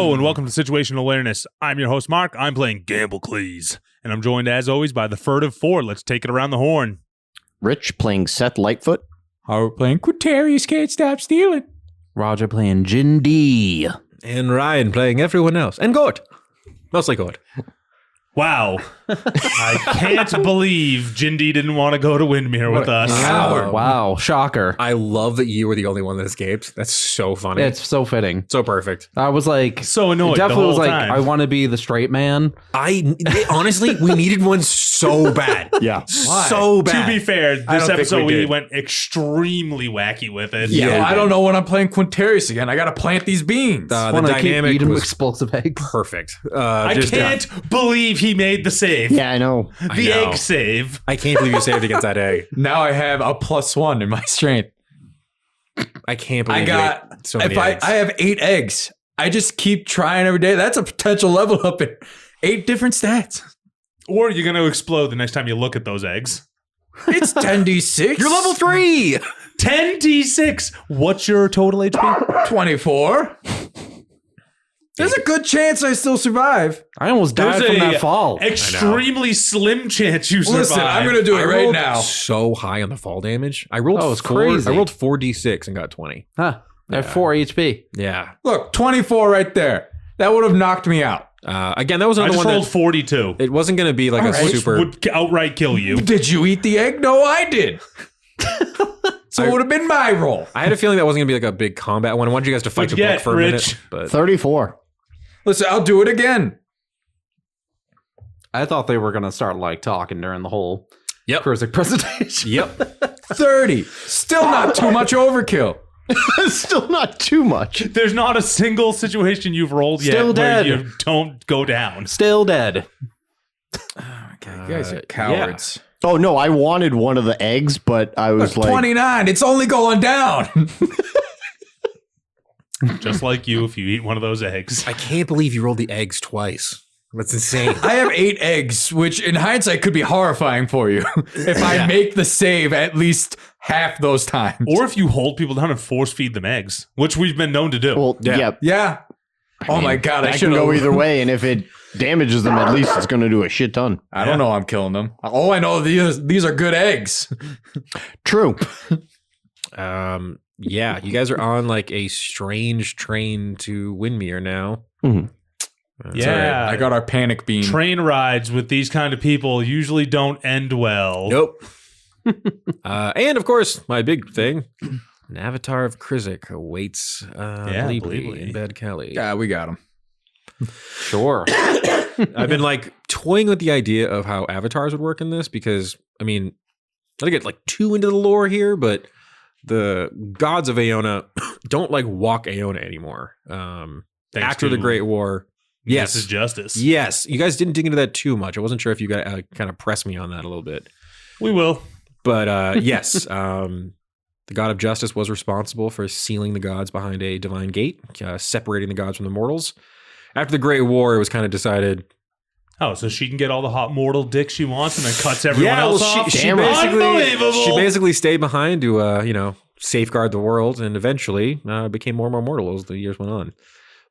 Hello and welcome to Situational Awareness. I'm your host, Mark. I'm playing Gamblecleese. And I'm joined, as always, by the Furtive Four. Let's take it around the horn. Rich playing Seth Lightfoot. Howard playing Quintarius Can't Stop Stealing. Roger playing Jin D. And Ryan playing everyone else. And Gort. Mostly Gort. Wow. I can't believe Jindy didn't want to go to Windmere with us. Howard. Wow, shocker. I love that you were the only one that escaped. That's so funny. It's so fitting. so perfect. I was like, So annoyed the definitely whole was like, time. I want to be the straight man. Honestly, we needed one so bad. Yeah. So bad. To be fair, I this don't think episode we we did. went extremely wacky with it. Yeah. Well, I don't know when I'm playing Quintarius again. I got to plant these beans. The Want to keep dynamic eating was explosive eggs. perfect. I can't believe he made the save. Yeah, I know. The know. egg save. I can't believe you saved against that egg. Now I have a +1 in my strength. I can't believe I got, you ate so many if eggs. I have 8 eggs, I just keep trying every day. That's a potential level up in 8 different stats. Or you're going to explode the next time you look at those eggs. It's 10d6. You're level 3. 10d6. What's your total HP? 24. There's a good chance I still survive. I almost died There's from a that fall. Extremely slim chance you survive. Listen, I'm going to do it I right rolled now. so high on the fall damage. I rolled Oh, it's 4. crazy. I rolled 4d6 and got 20. Huh. I have 4 HP. Yeah. Look, 24 right there. That would have knocked me out. Again, that was I another just one rolled that 42. it wasn't going to be like All a right. super. Would outright kill you. Did you eat the egg? No, I did. So it would have been my roll. I had a feeling that wasn't going to be like a big combat one. I wanted you guys to fight What'd the you book get, for a Rich? minute. But 34. Listen, I'll do it again. I thought they were going to start like talking during the whole Yep. Kurzik presentation. Yep. 30. Still not too much overkill. Still not too much. There's not a single situation you've rolled yet Still where dead. you don't go down. Still dead. Okay, you guys are yeah. cowards. Oh, no, I wanted one of the eggs, but I was like, 29. It's only going down. Just like you if you eat one of those eggs. I can't believe you rolled the eggs twice. That's insane. I have 8 eggs, which in hindsight could be horrifying for you if I make the save at least half those times. Or if you hold people down and force feed them eggs, which we've been known to do. well, yeah. Yeah. Oh my God, I That should can go either way, and if it damages them, at least it's going to do a shit ton. I don't know I'm killing them. Oh, I know these are good eggs. True. Yeah, you guys are on like a strange train to Windmere now. Mhm. Yeah. I got our panic bean. Train rides with these kind of people usually don't end well. Nope. And of course, my big thing, an avatar of Krizik awaits Bleebly Bleebly. in Bad Kelly. Yeah, we got him. Sure. I've been like toying with the idea of how avatars would work in this because, I mean, not to get like too into the lore here, but the gods of Aeona don't like walk Aeona anymore. Thanks After the to Great War. This Yes. is justice. Yes. You guys didn't dig into that too much. I wasn't sure if you guys kind of pressed me on that a little bit. We will. But yes, the god of justice was responsible for sealing the gods behind a divine gate, separating the gods from the mortals. After the Great War, it was kind of decided. Oh, so she can get all the hot mortal dick she wants and then cuts everyone else off? she Damn it. Unbelievable. basically stayed behind to safeguard the world, and eventually became more and more mortal as the years went on.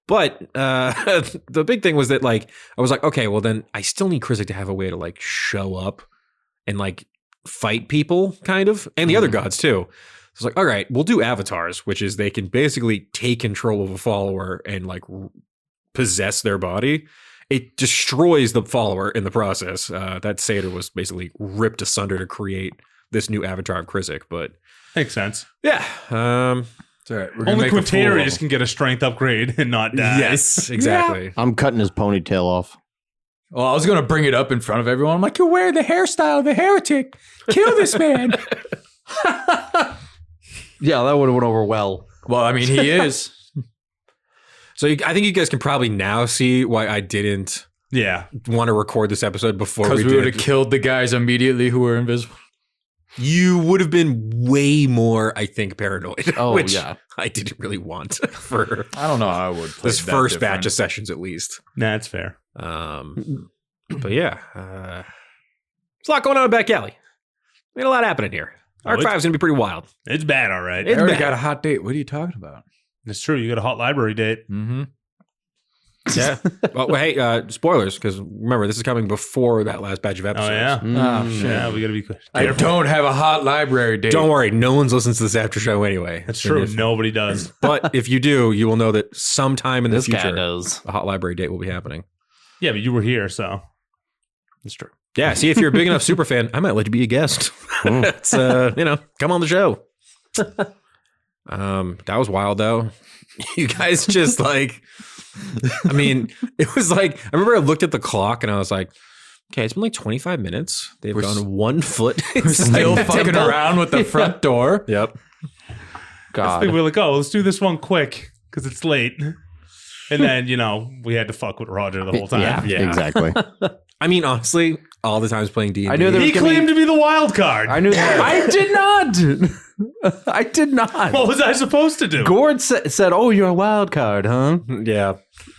But the big thing was that like I was like, okay, well then I still need Krizik to have a way to like show up and like fight people, kind of, and the other gods too. So it's like, all right, we'll do avatars, which is they can basically take control of a follower and like possess their body. It destroys the follower in the process. That satyr was basically ripped asunder to create this new avatar of Krizik. But Makes sense. yeah, It's all right. We're gonna Only make a fool of Quintarius him. can get a strength upgrade and not die. yes, exactly. I'm cutting his ponytail off. Well, I was going to bring it up in front of everyone. I'm like, you're wearing the hairstyle of a heretic. Kill this man. Yeah, that would have went over well. Well, I mean, he is. So I think you guys can probably now see why I didn't Yeah. want to record this episode before Because we we would have did. killed the guys immediately who were invisible. You would have been way more, I think, paranoid. Oh, which yeah. I didn't really want for I don't know how I would play this that first batch different. of sessions, at least. Nah, that's fair. But yeah, there's a lot going on in Back Alley. We had a lot happening here. Arc 5 is going to be pretty wild. It's bad, all right. I already bad. got a hot date. What are you talking about? It's true. You got a hot library date. Mm-hmm. Yeah. Well, hey, spoilers, because remember, this is coming before that last batch of Oh, episodes. yeah? Oh, shit. Yeah, we got to be careful. I don't have a hot library date. Don't worry, no one's listens to this after show anyway. That's true. And if- Nobody does. but if you do, you will know that sometime in the This guy future, knows. a hot library date will be happening. Yeah, but you were here, so. It's true. Yeah, see, if you're a big enough super fan, I might let you be a guest. It's, come on the show. That was wild, though. You guys just like, I mean, it was like, I remember I looked at the clock and I was like, okay, it's been like 25 minutes. They've gone 1 foot. We're still fucking around with the front door. Yep. I think we're like, oh, let's do this one quick because it's late. And then, we had to fuck with Roger the whole time. Yeah, exactly. I mean, honestly, all the times playing D&D. I knew there He was gonna claimed to be the wild card. I knew that. I did not. I did not. What was I supposed to do? Gord said, "Oh, you're a wild card, huh?" Yeah.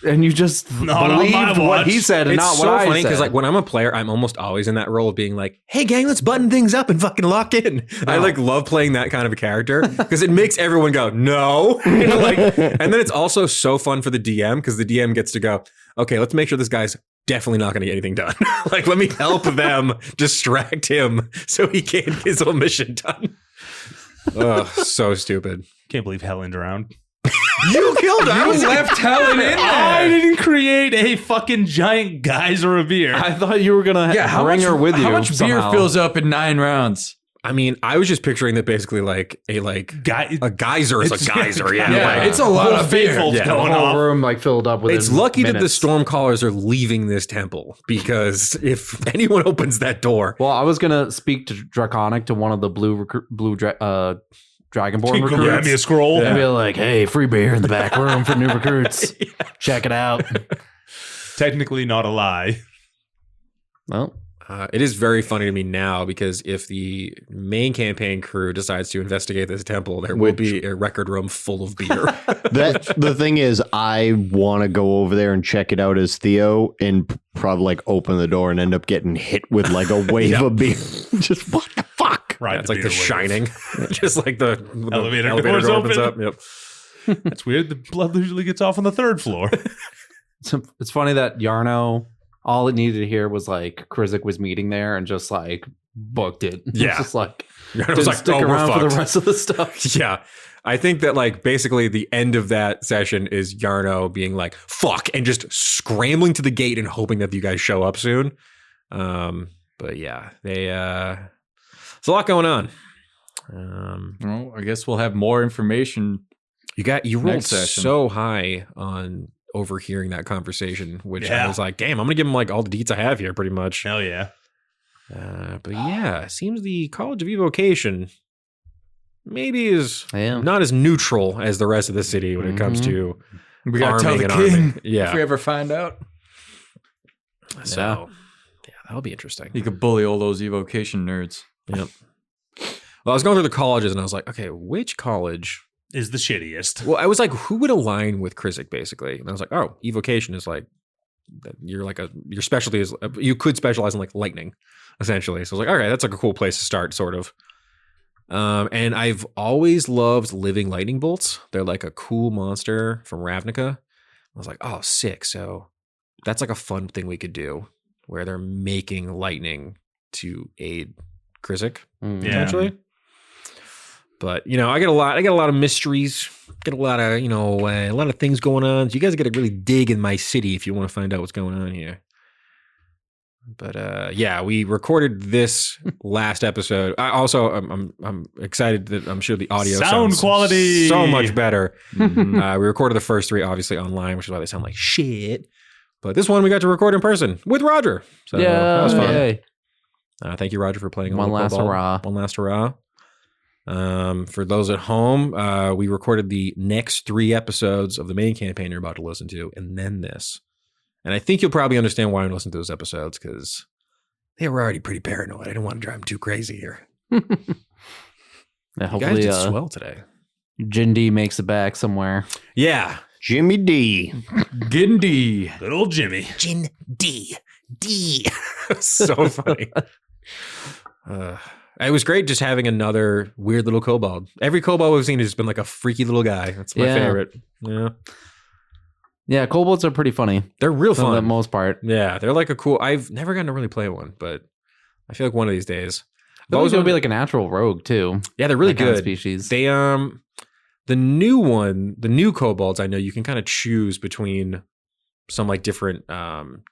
And you just Not on my believed what he watch. said and It's not so what I funny said. because like when I'm a player, I'm almost always in that role of being like, hey gang, let's button things up and fucking lock in. I like love playing that kind of a character because it makes everyone go, no. And then it's also so fun for the DM because the DM gets to go, okay, let's make sure this guy's definitely not going to get anything done. Like, let me help them distract him so he can't get his little mission done. Ugh, so stupid. Can't believe Helen's around. You killed him. You left Helen in I there. didn't create a fucking giant geyser of beer. I thought you were gonna bring her with you. How much beer somehow. fills up in 9 rounds? I mean, I was just picturing that basically like a geyser is a geyser. Yeah. Yeah, like, it's a lot of beer. faithful's Yeah. The going whole off. room like filled up with. It's lucky that the storm callers are leaving this temple because if anyone opens that door, Well, I was gonna speak to Draconic to one of the Dragonborn recruits. Grab me a scroll. And be like, "Hey, free beer in the back room for new recruits. Check it out." Technically not a lie. Well, it is very funny to me now because if the main campaign crew decides to investigate this temple, there will be a record room full of beer. The thing is, I want to go over there and check it out as Theo and probably like open the door and end up getting hit with like a wave of beer. Just what the fuck? Right. Yeah, it's like The Shining. Just like the Elevator elevator doors door opens open. up. Yep. That's weird. The blood usually gets off on the 3rd floor. it's funny that Yarno, all it needed to hear was like Krizik was meeting there and just like booked it. Yeah. It's just like It didn't was like, stick oh, we're around for the fucked. rest of the stuff. Yeah. I think that like basically the end of that session is Yarno being like, fuck, and just scrambling to the gate and hoping that you guys show up soon. But yeah, there's a lot going on. Well, I guess we'll have more information. You rolled Next session. so high on overhearing that conversation, which I Yeah. was like, damn, I'm gonna give him like all the deets I have here pretty much. Hell yeah. But yeah, it seems the College of Evocation maybe is Yeah. not as neutral as the rest of the city when it comes to We gotta tell arming the and arming. king Yeah. if we ever find out. So yeah, that'll be interesting. He could bully all those evocation nerds. Yep. Well, I was going through the colleges and I was like, okay, which college? Is the shittiest. Well, I was like, who would align with Krizik basically? And I was like, oh, evocation is like, your specialty is, you could specialize in like lightning essentially. So I was like, all right, that's like a cool place to start sort of. And I've always loved living lightning bolts. They're like a cool monster from Ravnica. I was like, oh, sick. So that's like a fun thing we could do where they're making lightning to aid Krizik. Mm. Yeah. Potentially. But I get a lot of mysteries, get a lot of things going on. So you guys got to really dig in my city if you want to find out what's going on here. But yeah, we recorded this last episode. I'm excited that I'm sure the audio Sound sounds quality. so much better. Mhm. We recorded the first 3 obviously online, which is why they sound like shit. But this one we got to record in person with Roger. So that was fun. Yay. Thank you, Roger, for playing One a last Cobalt. hurrah. One last hurrah. For those at home, we recorded the next 3 episodes of the main campaign you're about to listen to, and then this. And I think you'll probably understand why I'm listening to those episodes, because they were already pretty paranoid. I didn't want to drive them too crazy here. Yeah, You guys hopefully, did swell today. Jindy makes it back somewhere. Yeah. Jimmy D. Gindy. Good old Jimmy. Jin D. So funny. It was great just having another weird little kobold. Every kobold we've seen has been like a freaky little guy. That's my Yeah. favorite. Yeah. Yeah, kobolds are pretty funny They're real for the fun. most part. Yeah, they're like a cool. I've never gotten to really play one, but I feel like one of these days. They'll always be like a natural rogue too. Yeah, they're really that kind of good. species. They the new kobolds, I know you can kind of choose between some like different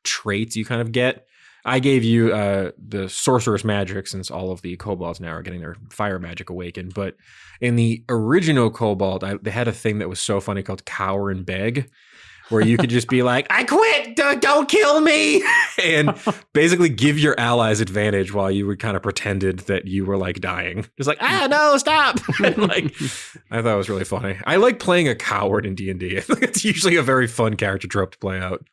traits you kind of get. I gave you the sorceress magic since all of the kobolds now are getting their fire magic awakened. But in the original kobold, they had a thing that was so funny called cower and beg, where you could just be like, I quit, don't kill me. And basically give your allies advantage while you were kind of pretended that you were like dying. Just like, no, stop. Like, I thought it was really funny. I like playing a coward in D&D. I think it's usually a very fun character trope to play out.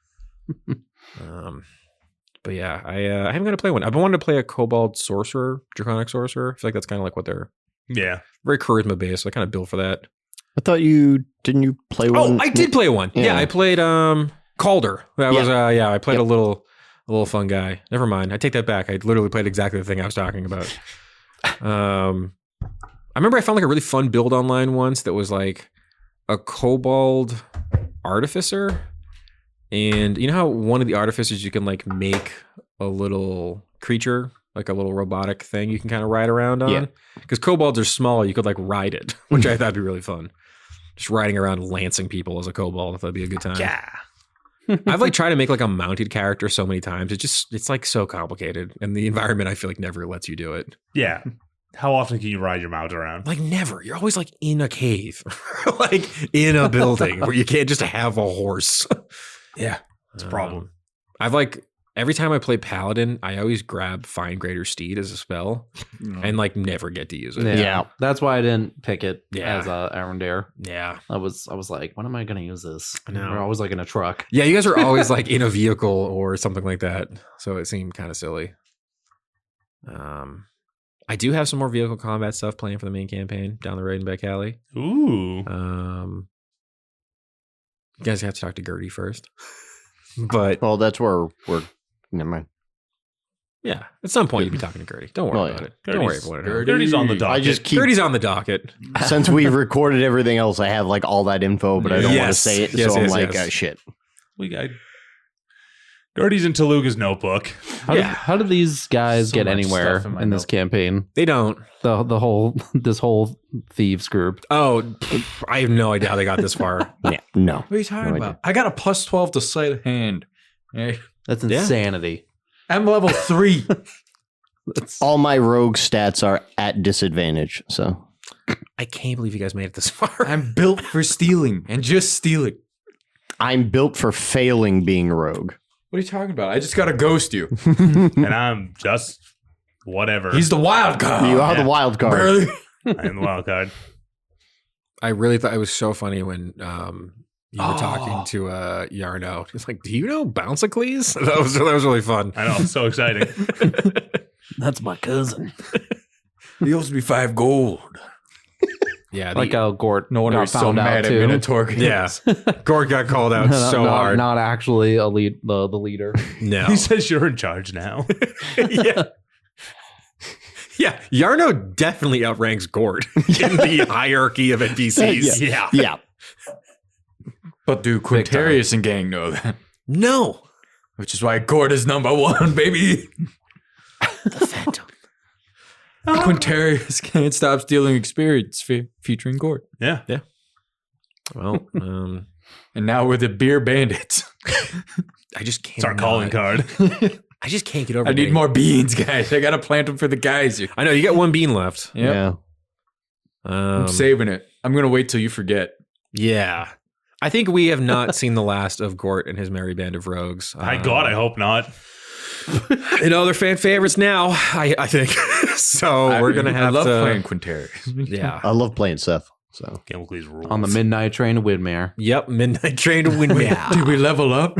But yeah, I haven't got to play one. I've been wanting to play a kobold sorcerer, draconic sorcerer. I feel like that's kind of like what they're very charisma based. So I kind of built for that. I thought didn't you play one? Oh, I did play one. Yeah, I played Calder. That was I played a little fun guy. Never mind. I take that back. I literally played exactly the thing I was talking about. I remember I found like a really fun build online once that was like a kobold artificer. And you know how one of the artificers you can like make a little creature, like a little robotic thing you can kind of ride around on? Yeah. Because kobolds are small, you could like ride it, which I thought would be really fun. Just riding around lancing people as a kobold, I thought that'd be a good time. Yeah. I've like tried to make like a mounted character so many times. It's like so complicated. And the environment I feel like never lets you do it. Yeah. How often can you ride your mount around? Like never. You're always like in a cave. Like in a building where you can't just have a horse. Yeah. It's a problem. I've like every time I play Paladin, I always grab Find Greater Steed as a spell and like never get to use it. Yeah. That's why I didn't pick it Yeah. as Arendare. Yeah. I was like, when am I going to use this? I know. We're always like in a truck. Yeah, you guys are always like in a vehicle or something like that. So it seemed kind of silly. I do have some more vehicle combat stuff playing for the main campaign down the road in Beck Alley. Ooh. You guys have to talk to Gertie first. But Well, that's where we're. Never mind. yeah, at some point you'll be talking to Gertie. Don't worry Oh, about yeah. it. Don't worry about it. Gertie's on the docket. I just keep Gertie's on the docket. since we've recorded everything else, I have like all that info, but I don't want to Yes. say it. Yes, so I'm yes, like, yes. shit. We got Gertie's in Toluga's notebook. How did these guys So get much anywhere stuff in my in this note. campaign? They don't. The whole this whole thieves group. Oh, I have no idea how they got this far. Yeah, no. What are you talking No about? idea. I got a plus 12 to sleight of hand. Hey, That's Yeah. insanity. I'm level 3. All my rogue stats are at disadvantage. So I can't believe you guys made it this far. I'm built for stealing and just stealing. I'm built for failing being rogue. What are you talking about? I just got to ghost you. And I'm just whatever. He's the wild card. You are the wild card. Barely. I am the wild card. I really thought it was so funny when you were talking to Yarno. He's like, "Do you know Bouncicles?" That was really fun. I know. It's so exciting. That's my cousin. He owes me 5 gold. Yeah, Like how Gort No wonder got he's so found mad out at too. Minotaur. yeah. Gord got called out so hard. Not actually the leader. No. He says you're in charge now. yeah. Yeah, Yarno definitely outranks Gord in the hierarchy of NPCs. Yeah. Yeah. But do Big time. Quintarius and gang know that? No. Which is why Gord is number 1, baby. The Phantom. Quintarius can't stop stealing experience featuring Gord. Yeah. Well, And now we're the beer bandits. I just can't. It's our calling card. I just can't get over. I need more beans, guys. I gotta plant them for the guys. I know you got one bean left. Yep. Yeah. I'm saving it. I'm gonna wait till you forget. Yeah. I think we have not seen the last of Gort and his merry band of rogues. My God, I hope not. You know, they're fan favorites now, I think. So we're going to have I love to. playing Quintarius. Yeah. I love playing Seth. So Gamble Please rules. On the midnight train to Widmere. Yep. Midnight Train to Windmill. Did we level up?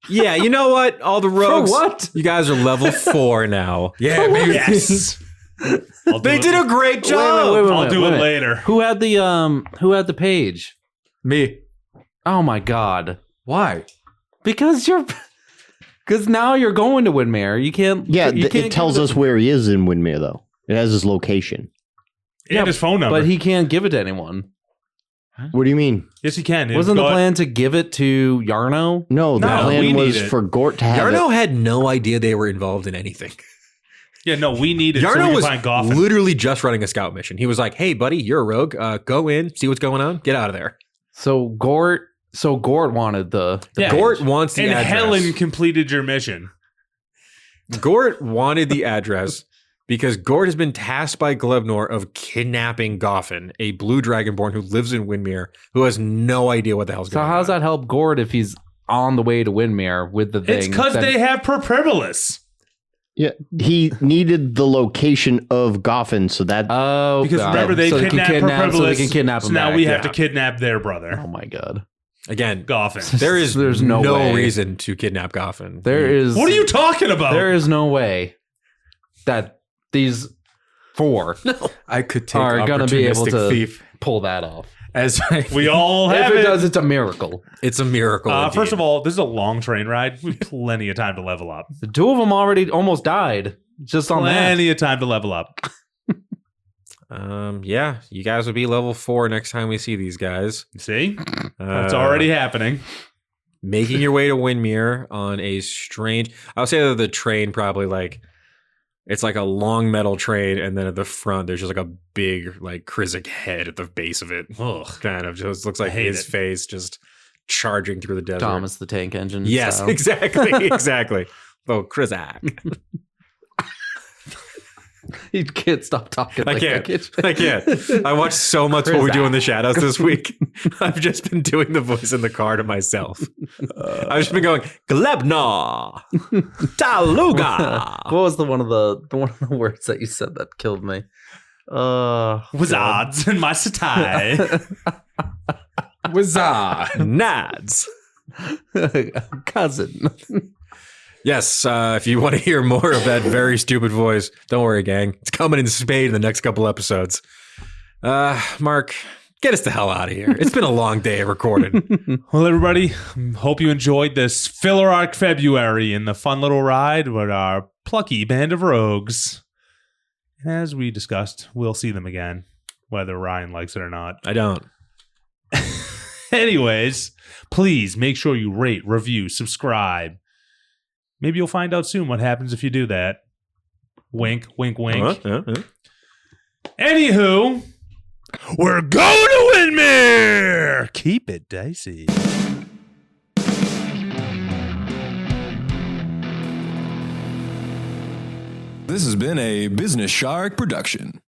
Yeah. You know what? All the rogues. what? You guys are level 4 now. Yeah, maybe. Yes. I'll do They it. did a great job. wait, I'll do it later. Who had the page? Me. Oh my god. Why? Because now you're going to Widmere. You can't. yeah, you can't it tells give us where he is in Windmere, though. It has his location. And his phone number. But he can't give it to anyone. What do you mean? Yes, you can. Wasn't the plan to give it to Yarno? No, the No, we plan need was it. for Gort to have Yarno had no idea they were involved in anything. Yeah, no, we need it so we Yarno can was find Goffin. literally just running a scout mission. He was like, "Hey, buddy, you're a rogue. Go in, see what's going on. Get out of there." So Gort wanted the Yeah. Gort wants the And address. Helen completed your mission. Gort wanted the address because Gort has been tasked by Glebnor of kidnapping Goffin, a blue dragonborn who lives in Windmere, who has no idea what the hell's So going on. how does that help Gort if he's on the way to Windmere with the thing? It's because they have Perpribulis. Yeah, he needed the location of Goffin, so that Oh, Because God. remember, they so kidnapped Perpribulis. So they can kidnap him. So now back. we have to yeah. kidnap their brother, Oh my God. Again, Goffin. there's no way. reason to kidnap Goffin. There is. What are you talking about? There is no way that these four I could take are going to be able opportunistic to thief pull that off. as I We all If have it it. does, it's a miracle. It's a miracle. First of all, this is a long train ride. We have plenty of time to level up. The two of them already almost died just on that. Plenty of time to level up. yeah, you guys will be level 4 next time we see these guys. See? That's already happening. Making your way to Windmere on a strange. I'll say that the train probably it's like a long metal train, and then at the front there's just like a big Krizik head at the base of it. Ugh. Kind of just looks like hate his it. face just charging through the desert. Thomas the Tank Engine. Yes, style. exactly. Oh, Krizik. You can't stop talking. I like can't. that. I can't. I watched so much What We Do in the Shadows this week. I've just been doing the voice in the car to myself. I've just been going, Glebna, Taluga. What was the one of the words that you said that killed me? Was odds in my satai. Wazah. Nads. Cousin. Yes, if you want to hear more of that very stupid voice, don't worry, gang. It's coming in spade in the next couple episodes. Mark, get us the hell out of here. It's been a long day of recording. Well, everybody, hope you enjoyed this filler arc February and the fun little ride with our plucky band of rogues. As we discussed, we'll see them again, whether Ryan likes it or not. I don't. Anyways, please make sure you rate, review, subscribe. Maybe you'll find out soon what happens if you do that. Wink, wink, wink. Anywho, we're going to Windmere! Keep it dicey. This has been a Business Shark production.